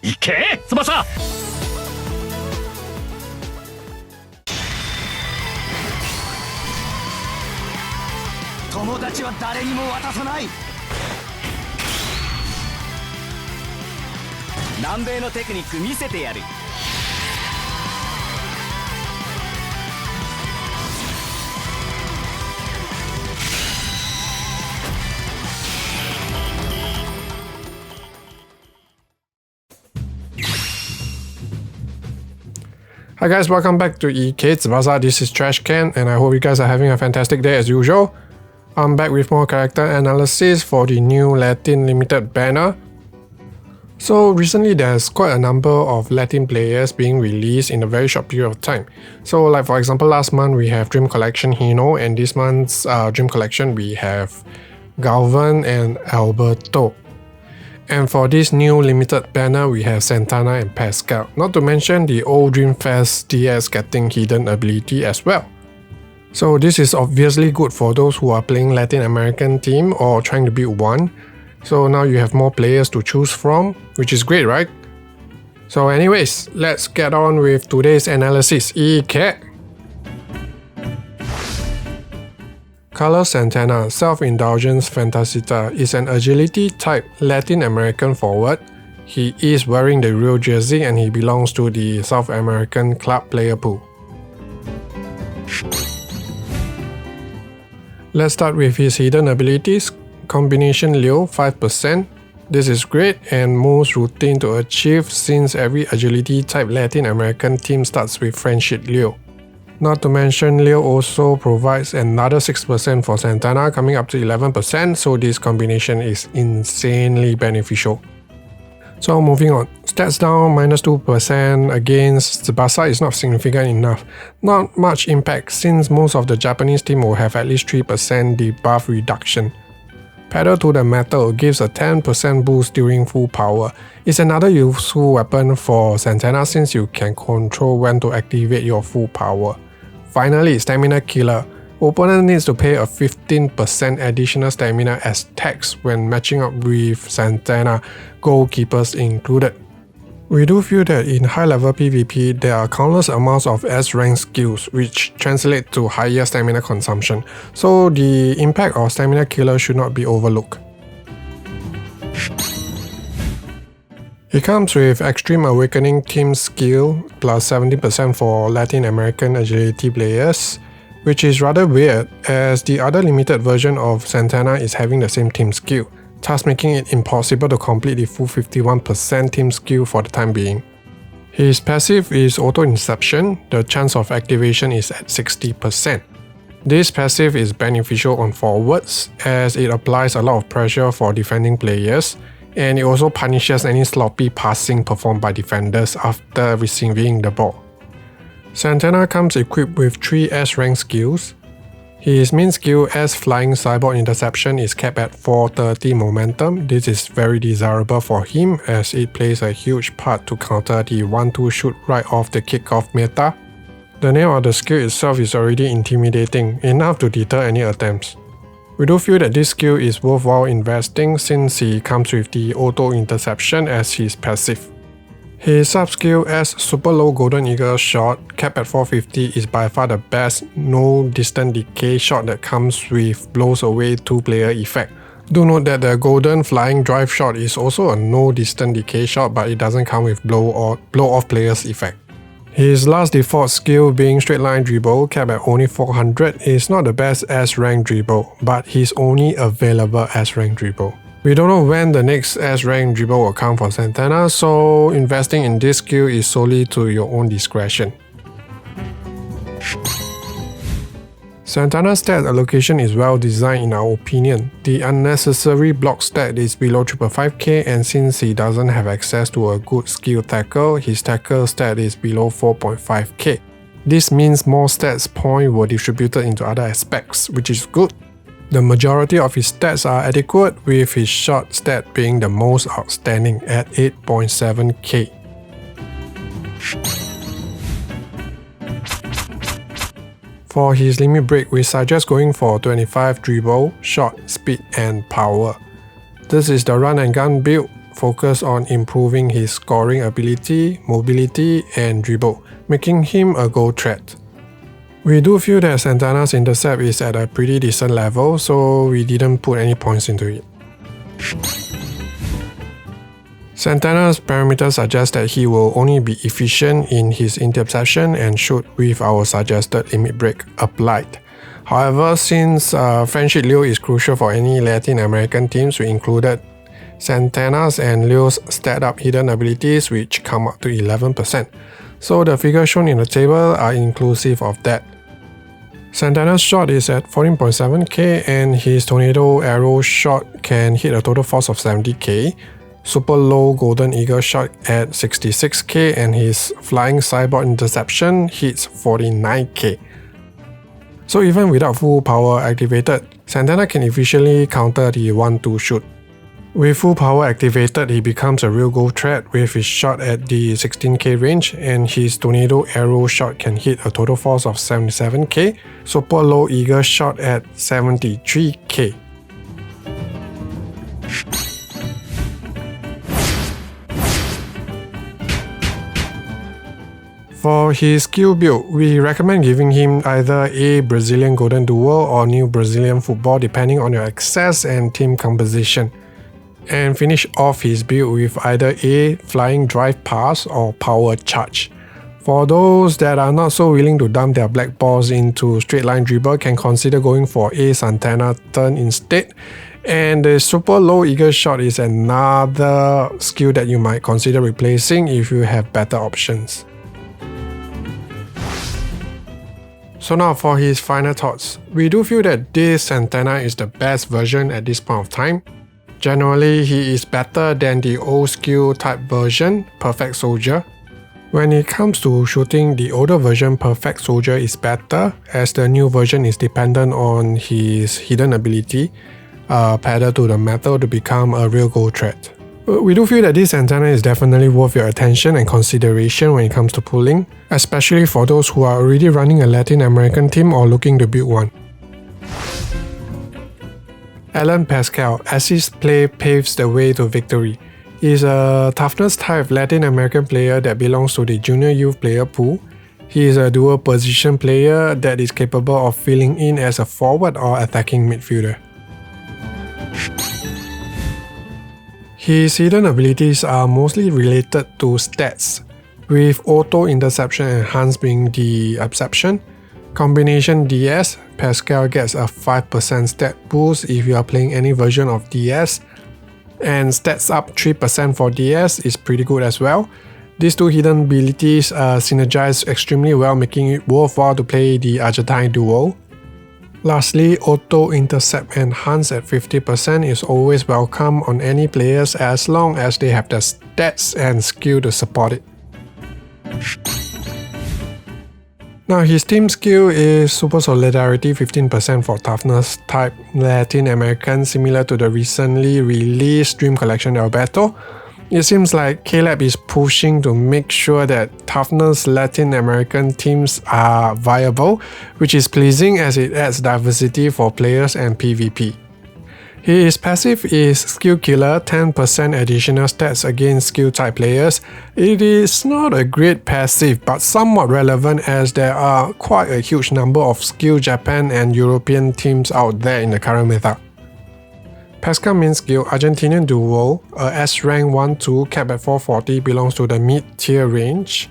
行け翼。友達は誰にも渡さない。南米のテクニック見せてやる。Hi guys, welcome back to EK Tsubasa. This is T.Ken and I hope you guys are having a fantastic day as usual. I'm back with more character analysis for the new Latin limited banner. So recently there's quite a number of Latin players being released in a very short period of time. So like for example last month we have Dream Collection Hino, and this month's Dream Collection we have Galvan and Alberto. And for this new limited banner we have Santana and Pascal, not to mention the old Dreamfest DS getting hidden ability as well. So this is obviously good for those who are playing Latin American team or trying to build one. So now you have more players to choose from, which is great, right? So anyways, let's get on with today's analysis. EK. Carlos Santana, Self-Indulgence Fantasita, is an agility type Latin American forward. He is wearing the real jersey and he belongs to the South American club player pool. Let's start with his hidden abilities. Combination Leo 5%. This is great and most routine to achieve since every agility type Latin American team starts with Friendship Leo. Not to mention Leo also provides another 6% for Santana, coming up to 11%, so this combination is insanely beneficial. So moving on, stats down -2% against Tsubasa is not significant enough. Not much impact since most of the Japanese team will have at least 3% debuff reduction. Pedal to the Metal gives a 10% boost during full power. It's another useful weapon for Santana since you can control when to activate your full power. Finally, Stamina Killer. Opponent needs to pay a 15% additional stamina as tax when matching up with Santana, goalkeepers included. We do feel that in high-level PvP, there are countless amounts of S-rank skills which translate to higher stamina consumption, so the impact of Stamina Killer should not be overlooked. It comes with Extreme Awakening Team Skill plus 70% for Latin American agility players, which is rather weird as the other limited version of Santana is having the same team skill, thus making it impossible to complete the full 51% team skill for the time being. His passive is Auto Inception, the chance of activation is at 60%. This passive is beneficial on forwards as it applies a lot of pressure for defending players, and it also punishes any sloppy passing performed by defenders after receiving the ball. Santana comes equipped with 3 S-rank skills. His main skill S Flying Cyborg Interception is capped at 430 momentum. This is very desirable for him as it plays a huge part to counter the 1-2 shoot right off the kickoff meta. The name of the skill itself is already intimidating, enough to deter any attempts. We do feel that this skill is worthwhile investing since he comes with the Auto Interception as his passive. His sub-skill as Super Low Golden Eagle Shot, capped at 450, is by far the best no distant decay shot that comes with blows away 2-player effect. Do note that the Golden Flying Drive Shot is also a no distant decay shot, but it doesn't come with blow off players effect. His last default skill being Straight Line Dribble, capped at only 400, is not the best S-rank dribble, but his only available S-rank dribble. We don't know when the next S-rank dribble will come for Santana, so investing in this skill is solely to your own discretion. Santana's stat allocation is well designed in our opinion. The unnecessary block stat is below 555k, and since he doesn't have access to a good skill tackle, his tackle stat is below 4.5k. This means more stats points were distributed into other aspects, which is good. The majority of his stats are adequate, with his shot stat being the most outstanding at 8.7k. For his limit break, we suggest going for 25 dribble, shot, speed and power. This is the run and gun build. focus on improving his scoring ability, mobility, and dribble, making him a goal threat. We do feel that Santana's intercept is at a pretty decent level, so we didn't put any points into it. Santana's parameters suggest that he will only be efficient in his interception and shoot with our suggested limit break applied. However, since friendship Leo is crucial for any Latin American teams, we included Santana's and Leo's stat up hidden abilities, which come up to 11%. So the figures shown in the table are inclusive of that. Santana's shot is at 14.7k and his tornado arrow shot can hit a total force of 70k. Super low golden eagle shot at 66k and his flying cyborg interception hits 49k. So even without full power activated, Santana can efficiently counter the 1-2 shoot. With full power activated, he becomes a real goal threat with his shot at the 16k range and his tornado arrow shot can hit a total force of 77k, super low eagle shot at 73k. For his skill build, we recommend giving him either a Brazilian Golden Duel or New Brazilian Football depending on your access and team composition, and finish off his build with either a Flying Drive Pass or Power Charge. For those that are not so willing to dump their black balls into straight line dribble, can consider going for a Santana turn instead. And the super low eagle shot is another skill that you might consider replacing if you have better options. So now for his final thoughts. We do feel that this Santana is the best version at this point of time. Generally, he is better than the old skill type version, Perfect Soldier. When it comes to shooting, the older version Perfect Soldier is better, as the new version is dependent on his hidden ability, pedal to the metal to become a real goal threat. We do feel that this Santana is definitely worth your attention and consideration when it comes to pulling, especially for those who are already running a Latin American team or looking to build one. Pascal, as his play paves the way to victory. He is a toughness type Latin American player that belongs to the junior youth player pool. He is a dual position player that is capable of filling in as a forward or attacking midfielder. His hidden abilities are mostly related to stats, with auto interception and Hans being the exception. Combination DS, Pascal gets a 5% stat boost if you are playing any version of DS, and stats up 3% for DS is pretty good as well. These two hidden abilities synergize extremely well, making it worthwhile to play the Argentine duo. Lastly, auto intercept and Hans at 50% is always welcome on any players as long as they have the stats and skill to support it. Now his team skill is Super Solidarity 15% for toughness type Latin American, similar to the recently released Dream Collection Alberto. It seems like K-Lab is pushing to make sure that toughness Latin American teams are viable, which is pleasing as it adds diversity for players and PvP. His passive is Skill Killer, 10% additional stats against skill type players. It is not a great passive but somewhat relevant as there are quite a huge number of skill Japan and European teams out there in the current meta. Pascal main skill, Argentinian Duo, a S-rank 1-2 capped at 440, belongs to the mid-tier range.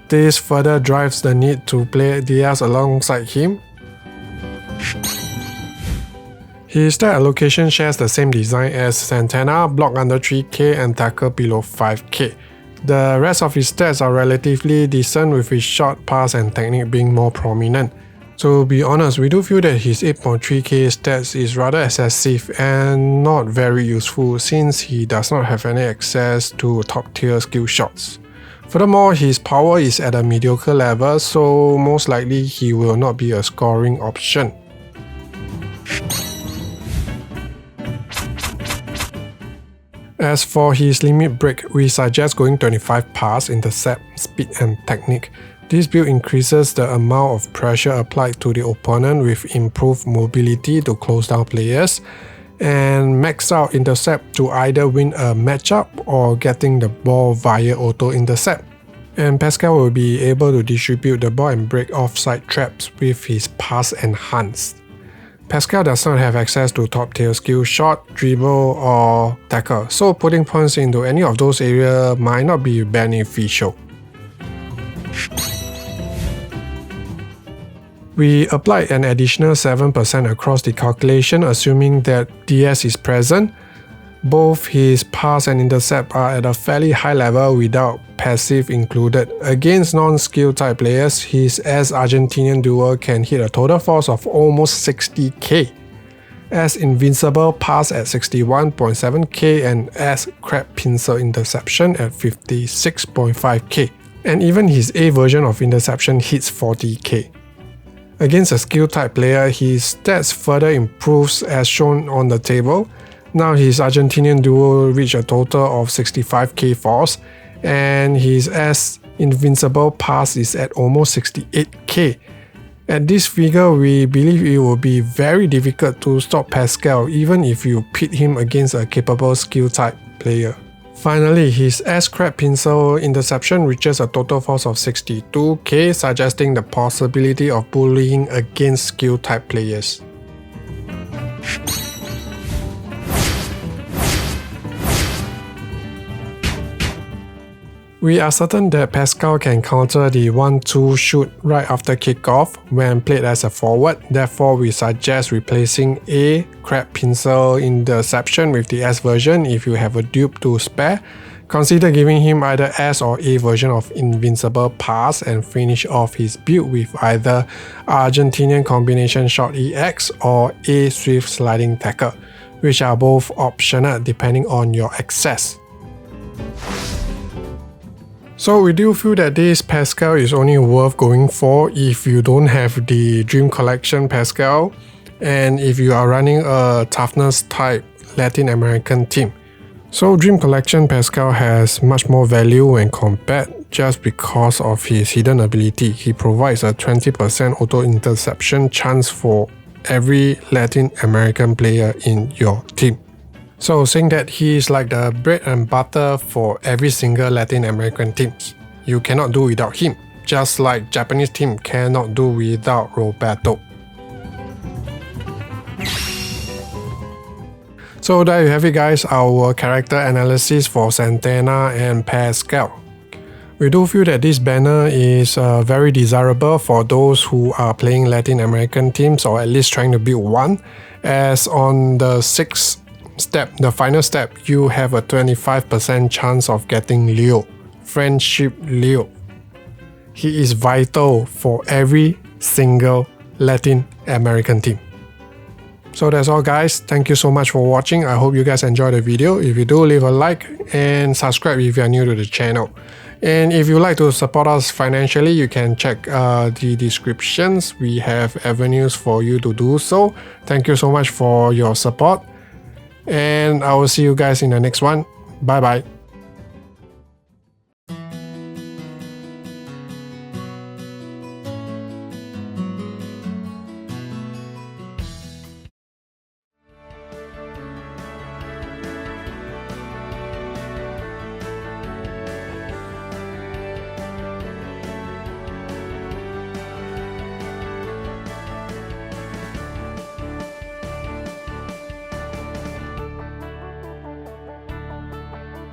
This further drives the need to play Diaz alongside him. His stat allocation shares the same design as Santana, block under 3k and tackle below 5k. The rest of his stats are relatively decent, with his shot, pass and technique being more prominent. To be honest, we do feel that his 8.3k stats is rather excessive and not very useful since he does not have any access to top tier skill shots. Furthermore, his power is at a mediocre level, so most likely he will not be a scoring option. As for his limit break, we suggest going 25 pass, intercept, speed and technique. This build increases the amount of pressure applied to the opponent with improved mobility to close down players. and max out intercept to either win a matchup or getting the ball via auto intercept. And Pascal will be able to distribute the ball and break offside traps with his pass enhanced. Pascal does not have access to top tier skill shot, dribble or tackle, so putting points into any of those areas might not be beneficial. We applied an additional 7% across the calculation assuming that DS is present. Both his pass and intercept are at a fairly high level without passive included. Against non-skill type players, his S-Argentinian duo can hit a total force of almost 60k. S invincible pass at 61.7k and S crab pincer interception at 56.5k. And even his A version of interception hits 40k. Against a skill type player, his stats further improves as shown on the table. Now his Argentinian duo reached a total of 65k force, and his S invincible pass is at almost 68k. At this figure, we believe it will be very difficult to stop Pascal even if you pit him against a capable skill type player. Finally, his S-Crab Pincer interception reaches a total force of 62k, suggesting the possibility of bullying against skill type players. We are certain that Pascal can counter the 1-2 shoot right after kickoff when played as a forward, therefore we suggest replacing A Crab Pincer interception with the S version if you have a dupe to spare. Consider giving him either S or A version of invincible pass and finish off his build with either Argentinian combination shot EX or A swift sliding tackle, which are both optional depending on your access. So we do feel that this Pascal is only worth going for if you don't have the Dream Collection Pascal and if you are running a toughness type Latin American team. So Dream Collection Pascal has much more value when compared just because of his hidden ability. He provides a 20% auto interception chance for every Latin American player in your team. So saying that he is like the bread and butter for every single Latin American teams. You cannot do without him, just like Japanese team cannot do without Roberto. So there you have it guys, our character analysis for Santana and Pascal. We do feel that this banner is very desirable for those who are playing Latin American teams or at least trying to build one, as on the 6th step, the final step, you have a 25% chance of getting Leo, Friendship Leo. He is vital for every single Latin American team. So that's all guys, thank you so much for watching. I hope you guys enjoyed the video. If you do, leave a like and subscribe if you are new to the channel. And if you like to support us financially, you can check the descriptions. We have avenues for you to do so. Thank you so much for your support. And I will see you guys in the next one. Bye bye.